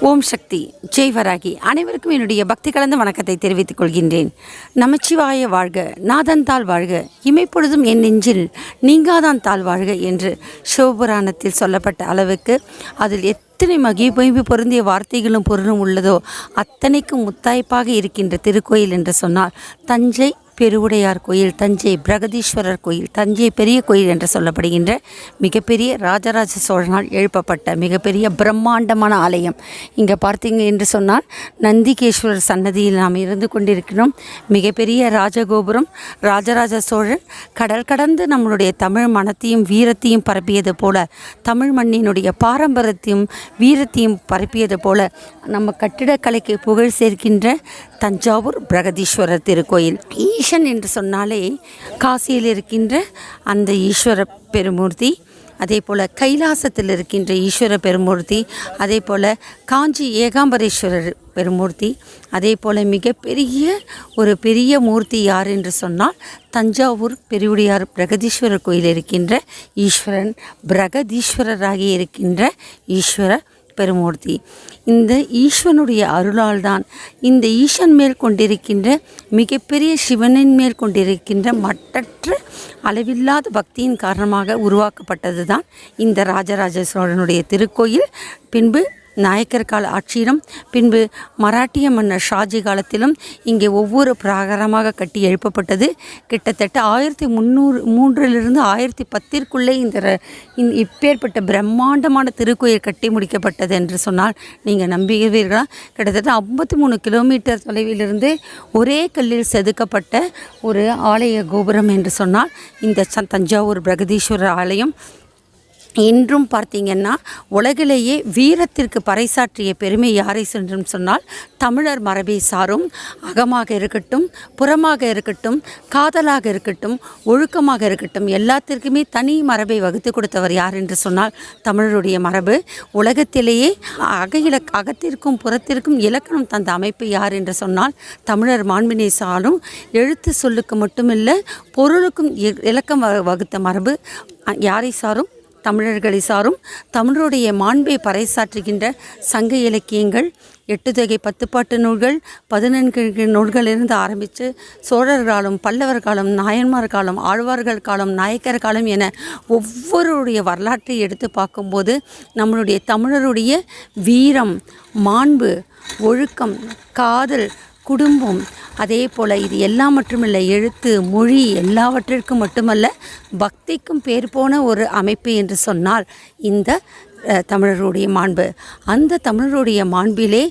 ஓம் சக்தி ஜெய் வராகி. அனைவருக்கும் என்னுடைய பக்தி கலந்த வணக்கத்தை தெரிவித்துக் கொள்கின்றேன். நமச்சிவாய வாழ்க, நாதன் தாள் வாழ்க, இமைப்பொழுதும் என் நெஞ்சில் நீங்காதான் தாள் வாழ்க என்று சிவபுராணத்தில் சொல்லப்பட்ட அளவுக்கு அதில் எத்தனை மகிழ்வு பொருந்திய வார்த்தைகளும் பொருளும் உள்ளதோ அத்தனைக்கும் முத்தாய்ப்பாக இருக்கின்ற திருக்கோயில் என்று சொன்னால் தஞ்சை பெருவுடையார் கோயில், தஞ்சை பிரகதீஸ்வரர் கோயில், தஞ்சை பெரிய கோயில் என்று சொல்லப்படுகின்ற மிகப்பெரிய ராஜராஜ சோழனால் எழுப்பப்பட்ட மிகப்பெரிய பிரம்மாண்டமான ஆலயம். இங்கே பார்த்தீங்க என்று சொன்னால் நந்திகேஸ்வரர் சன்னதியில் நாம் இருந்து கொண்டிருக்கிறோம். மிகப்பெரிய ராஜகோபுரம். ராஜராஜ சோழன் கடல் கடந்து நம்மளுடைய தமிழ் மனத்தையும் வீரத்தையும் பரப்பியது போல, தமிழ் மண்ணினுடைய பாரம்பரியத்தையும் வீரத்தையும் பரப்பியது போல நம்ம கட்டிடக்கலைக்கு புகழ் சேர்க்கின்ற தஞ்சாவூர் பிரகதீஸ்வரர் திருக்கோயில். ஈசன் என்று சொன்னாலே காசியில் இருக்கின்ற அந்த ஈஸ்வர பெருமூர்த்தி, அதே போல் கைலாசத்தில் இருக்கின்ற ஈஸ்வர பெருமூர்த்தி, அதே போல் காஞ்சி ஏகாம்பரேஸ்வரர் பெருமூர்த்தி, அதே போல் மிகப்பெரிய ஒரு பெரிய மூர்த்தி யார் என்று சொன்னால் தஞ்சாவூர் பெருவுடையார் பிரகதீஸ்வரர் கோயில் இருக்கின்ற ஈஸ்வரன், பிரகதீஸ்வரராகி இருக்கின்ற ஈஸ்வர பெருமூர்த்தி. இந்த ஈஸ்வனுடைய அருளால் தான் இந்த ஈசன் மேல் கொண்டிருக்கின்ற மிகப்பெரிய சிவனின் மேல் கொண்டிருக்கின்ற மற்றற்ற அளவில்லாத பக்தியின் காரணமாக உருவாக்கப்பட்டது தான் இந்த ராஜராஜ சோழனுடைய திருக்கோயில். பின்பு நாயக்கர் கால ஆட்சியிலும் பின்பு மராட்டிய மன்னர் ஷாஜி காலத்திலும் இங்கே ஒவ்வொரு பிராகாரமாக கட்டி எழுப்பப்பட்டது. கிட்டத்தட்ட 1303 1010 இந்த இப்பேற்பட்ட பிரம்மாண்டமான திருக்கோயில் கட்டி முடிக்கப்பட்டது என்று சொன்னால் நீங்கள் நம்புவீர்களா? கிட்டத்தட்ட 53 கிலோமீட்டர் தொலைவிலிருந்து ஒரே கல்லில் செதுக்கப்பட்ட ஒரு ஆலய கோபுரம் என்று சொன்னால் இந்த தஞ்சாவூர் பிரகதீஸ்வரர் ஆலயம். இன்றும் பார்த்தீங்கன்னா உலகிலேயே வீரத்திற்கு பறைசாற்றிய பெருமை யாரை சென்றும் சொன்னால் தமிழர் மரபை சாரும். அகமாக இருக்கட்டும், புறமாக இருக்கட்டும், காதலாக இருக்கட்டும், ஒழுக்கமாக இருக்கட்டும், எல்லாத்திற்குமே தனி மரபை வகுத்து கொடுத்தவர் யார் என்று சொன்னால் தமிழருடைய மரபு. உலகத்திலேயே அகத்திற்கும் புறத்திற்கும் இலக்கணம் தந்த அமைப்பு யார் என்று சொன்னால் தமிழர் மாண்பினை சாரும். எழுத்து சொல்லுக்கு மட்டுமில்லை, பொருளுக்கும் இலக்கம் வகுத்த மரபு யாரை சாரும்? தமிழர்களை சாரும். தமிழருடைய மாண்பை பறைசாற்றுகின்ற சங்க இலக்கியங்கள், 8 தொகை 10 பாட்டு நூல்கள், 14 நூல்களிலிருந்து ஆரம்பித்து சோழர் காலம், பல்லவர் காலம், நாயன்மார் காலம், ஆழ்வார்கள் காலம், நாயக்கர் காலம் என ஒவ்வொருடைய வரலாற்றை எடுத்து பார்க்கும்போது நம்மளுடைய தமிழருடைய வீரம், மாண்பு, ஒழுக்கம், காதல், குடும்பம், அதே போல் இது எல்லாம் மட்டுமல்ல, எழுத்து, மொழி எல்லாவற்றிற்கும் மட்டுமல்ல பக்திக்கும் பேர் போன ஒரு அமைப்பு என்று சொன்னால் இந்த தமிழருடைய மாண்பு. அந்த தமிழருடைய மாண்பிலே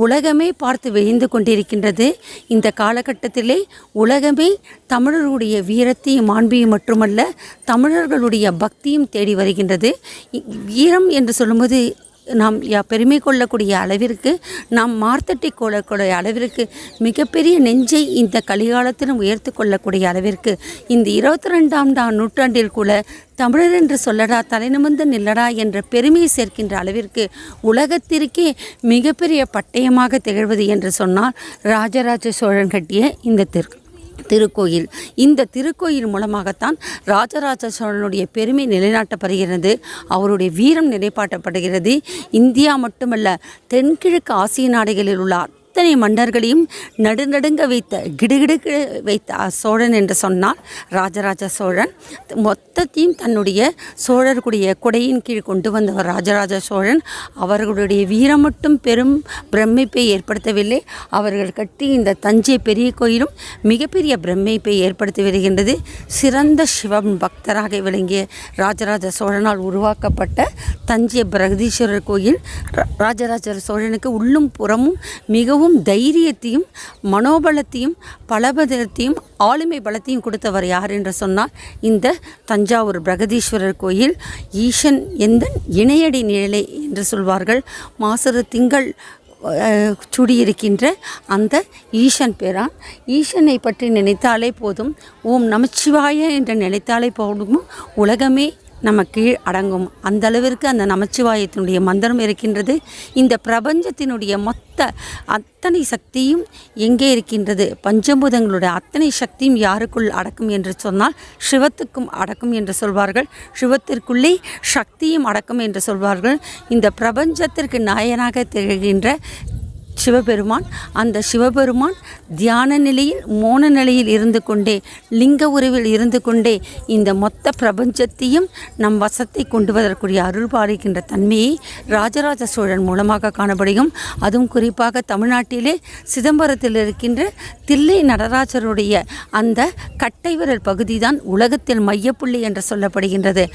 உலகமே பார்த்து விழிந்து கொண்டிருக்கின்றது. இந்த காலகட்டத்திலே உலகமே தமிழருடைய வீரத்தையும் மாண்பையும் மட்டுமல்ல தமிழர்களுடைய பக்தியும் தேடி வருகின்றது. வீரம் என்று சொல்லும்போது நாம் பெருமை கொள்ளக்கூடிய அளவிற்கு, நாம் மார்த்தட்டி கொள்ளக்கூடிய அளவிற்கு, மிகப்பெரிய நெஞ்சை இந்த கலிகாலத்திலும் உயர்த்து கொள்ளக்கூடிய அளவிற்கு இந்த 22ஆம் நூற்றாண்டில் கூட தமிழர் என்று சொல்லடா, தலைநிமிர்ந்து நில்லடா என்ற பெருமையை சேர்க்கின்ற அளவிற்கு உலகத்திற்கே மிகப்பெரிய பட்டயமாக திகழ்வது என்று சொன்னால் ராஜராஜ சோழன் கட்டிய இந்த திருக்கோயில். இந்த திருக்கோயில் மூலமாகத்தான் ராஜராஜ சோழனுடைய பெருமை நிலைநாட்டப்படுகிறது, அவருடைய வீரம் நிலைப்பாட்டப்படுகிறது. இந்தியா மட்டுமல்ல, தென்கிழக்கு ஆசிய நாடுகளில் உள்ள அத்தனை மன்னர்களையும் நடுநடுங்க வைத்த, கிடுகிடுக்கு வைத்த சோழன் என்று சொன்னால் ராஜராஜ சோழன். மொத்தத்தையும் தன்னுடைய சோழர்களுடைய கொடையின் கீழ் கொண்டு வந்தவர் ராஜராஜ சோழன். அவர்களுடைய வீரம் மட்டும் பெரும் பிரமிப்பை ஏற்படுத்தவில்லை, அவர்கள் கட்டி இந்த தஞ்சை பெரிய கோயிலும் மிகப்பெரிய பிரமிப்பை ஏற்படுத்தி வருகின்றது. சிறந்த சிவன் பக்தராக விளங்கிய ராஜராஜ சோழனால் உருவாக்கப்பட்ட தஞ்சை பிரகதீஸ்வரர் கோயில் ராஜராஜ சோழனுக்கு உள்ளும் புறமும் மிகவும் தைரியத்தையும் மனோபலத்தையும் பலபலத்தையும் ஆளுமை பலத்தையும் கொடுத்தவர் யார் என்று சொன்னால் இந்த தஞ்சாவூர் பிரகதீஸ்வரர் கோயில். ஈசன் எந்த இணையடி நிழலை என்று சொல்வார்கள். மாசறு திங்கள் சுடியிருக்கின்ற அந்த ஈசன் பேரான். ஈசனை பற்றி நினைத்தாலே போதும், ஓம் நமச்சிவாய என்று நினைத்தாலே போதும், உலகமே நம்ம கீழ் அடங்கும். அந்த அளவிற்கு அந்த நமச்சிவாயத்தினுடைய மந்திரம் இருக்கின்றது. இந்த பிரபஞ்சத்தினுடைய மொத்த அத்தனை சக்தியும் எங்கே இருக்கின்றது? பஞ்சபூதங்களுடைய அத்தனை சக்தியும் யாருக்குள் அடக்கும் என்று சொன்னால் சிவத்துக்கும் அடக்கும் என்று சொல்வார்கள். சிவத்திற்குள்ளே சக்தியும் அடக்கும் என்று சொல்வார்கள். இந்த பிரபஞ்சத்திற்கு நாயனாக திகழ்கின்ற சிவபெருமான், அந்த சிவபெருமான் தியான நிலையில் மோன நிலையில் இருந்து கொண்டே, லிங்க உருவில் இருந்து கொண்டே இந்த மொத்த பிரபஞ்சத்தையும் நம் வசத்தை கொண்டு வருவதற்குரிய அருள் பாலிக்கின்ற தன்மையை ராஜராஜ சோழன் மூலமாக காணப்படுகும். அதுவும் குறிப்பாக தமிழ்நாட்டிலே சிதம்பரத்தில் இருக்கின்ற தில்லை நடராஜருடைய அந்த கட்டை விரல் பகுதி தான் உலகத்தில் மையப்புள்ளி என்று சொல்லப்படுகின்றது.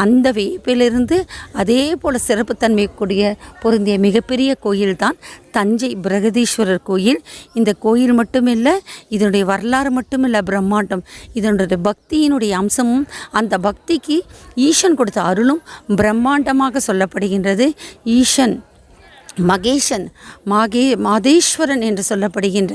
அந்த வேப்பிலிருந்து அதே போல சிறப்புத்தன்மை கூடிய பொருந்திய மிகப்பெரிய கோயில்தான் தஞ்சை பிரகதீஸ்வரர் கோயில். இந்த கோயில் மட்டுமில்லை, இதனுடைய வரலாறு மட்டுமில்லை, பிரம்மாண்டம். இதனுடைய பக்தியினுடைய அம்சமும் அந்த பக்திக்கு ஈசன் கொடுத்த அருளும் பிரம்மாண்டமாக சொல்லப்படுகின்றது. ஈசன் மகேசன், மாதேஸ்வரன் என்று சொல்லப்படுகின்ற,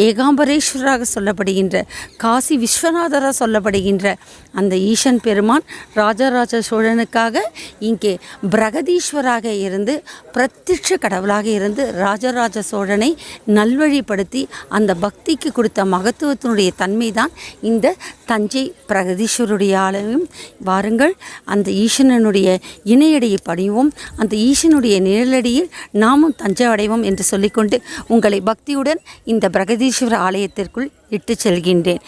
ஏகாம்பரேஸ்வராக சொல்லப்படுகின்ற, காசி விஸ்வநாதராக சொல்லப்படுகின்ற அந்த ஈசன் பெருமான் ராஜராஜ சோழனுக்காக இங்கே பிரகதீஸ்வராக இருந்து பிரத்யட்ச கடவுளாக இருந்து ராஜராஜ சோழனை நல்வழிப்படுத்தி அந்த பக்திக்கு கொடுத்த மகத்துவத்தினுடைய தன்மை தான் இந்த தஞ்சை பிரகதீஸ்வருடைய ஆலயம். வாருங்கள், அந்த ஈசனனுடைய இணையடியை படிவோம், அந்த ஈசனுடைய நிழலடியில் நாமும் தஞ்சை அடைவோம் என்று சொல்லிக்கொண்டு உங்களை பக்தியுடன் இந்த பிரகதீஸ்வர ஆலயத்திற்குள் இட்டு செல்கின்றேன்.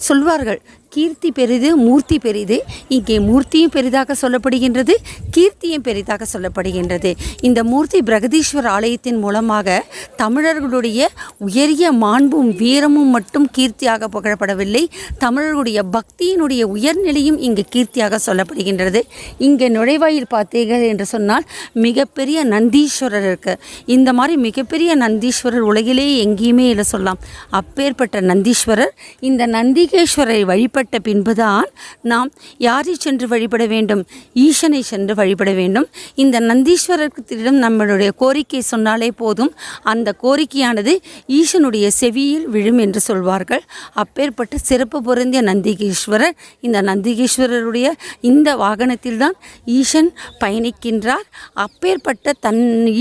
சொல்வார்கள், கீர்த்தி பெரிது மூர்த்தி பெரிது. இங்கே மூர்த்தியும் பெரிதாக சொல்லப்படுகின்றது, கீர்த்தியும் பெரிதாக சொல்லப்படுகின்றது. இந்த மூர்த்தி பிரகதீஸ்வர ஆலயத்தின் மூலமாக தமிழர்களுடைய உயரிய மாண்பும் வீரமும் மட்டும் கீர்த்தியாக புகழப்படவில்லை, தமிழர்களுடைய பக்தியினுடைய உயர்நிலையும் இங்கு கீர்த்தியாக சொல்லப்படுகின்றது. இங்கே நுழைவாயில் பார்த்தீர்கள் என்று சொன்னால் மிகப்பெரிய நந்தீஸ்வரர் இருக்கு. இந்த மாதிரி மிகப்பெரிய நந்தீஸ்வரர் உலகிலே எங்கேயுமே இல்லை சொல்லலாம். அப்பேற்பட்ட நந்தீஸ்வரர், இந்த நந்திகேஸ்வரரை வழிபட்ட பின்புதான் நாம் யாரை சென்று வழிபட வேண்டும்? ஈசனை சென்று வழிபட வேண்டும். இந்த நந்தீஸ்வரத்திடம் நம்மளுடைய கோரிக்கை சொன்னாலே போதும், அந்த கோரிக்கையானது ஈசனுடைய செவியில் விழும் என்று சொல்வார்கள். அப்பேற்பட்ட சிறப்பு பொருந்திய நந்திகேஸ்வரர், இந்த நந்திகேஸ்வரருடைய இந்த வாகனத்தில் தான் ஈசன் பயணிக்கின்றார். அப்பேற்பட்ட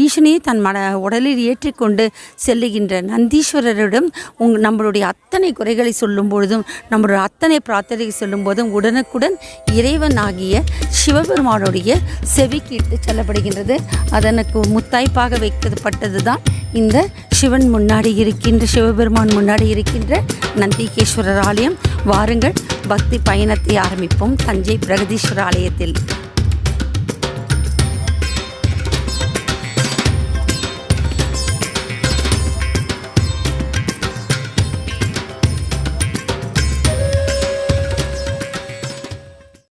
ஈசனையே தன் உடலில் ஏற்றிக்கொண்டு செல்லுகின்ற நந்தீஸ்வரரிடம் நம்மளுடைய அத்தனை குறைகளை சொல்லும் பொழுதும், நம்மளுடைய அத்தனை பிரார்த்தனை சொல்லும் போதும் உடனுக்குடன் இறைவன் ஆகிய சிவபெருமானுடைய செவிக்கிட்டு செல்லப்படுகின்றது. அதனுக்கு முத்தாய்ப்பாக வைக்கப்பட்டது தான் இந்த சிவன் முன்னாடி இருக்கின்ற, சிவபெருமான் முன்னாடி இருக்கின்ற நந்திகேஸ்வரர் ஆலயம். வாருங்கள், பக்தி பயணத்தை ஆரம்பிப்போம் தஞ்சை பிரகதீஸ்வர ஆலயத்தில்.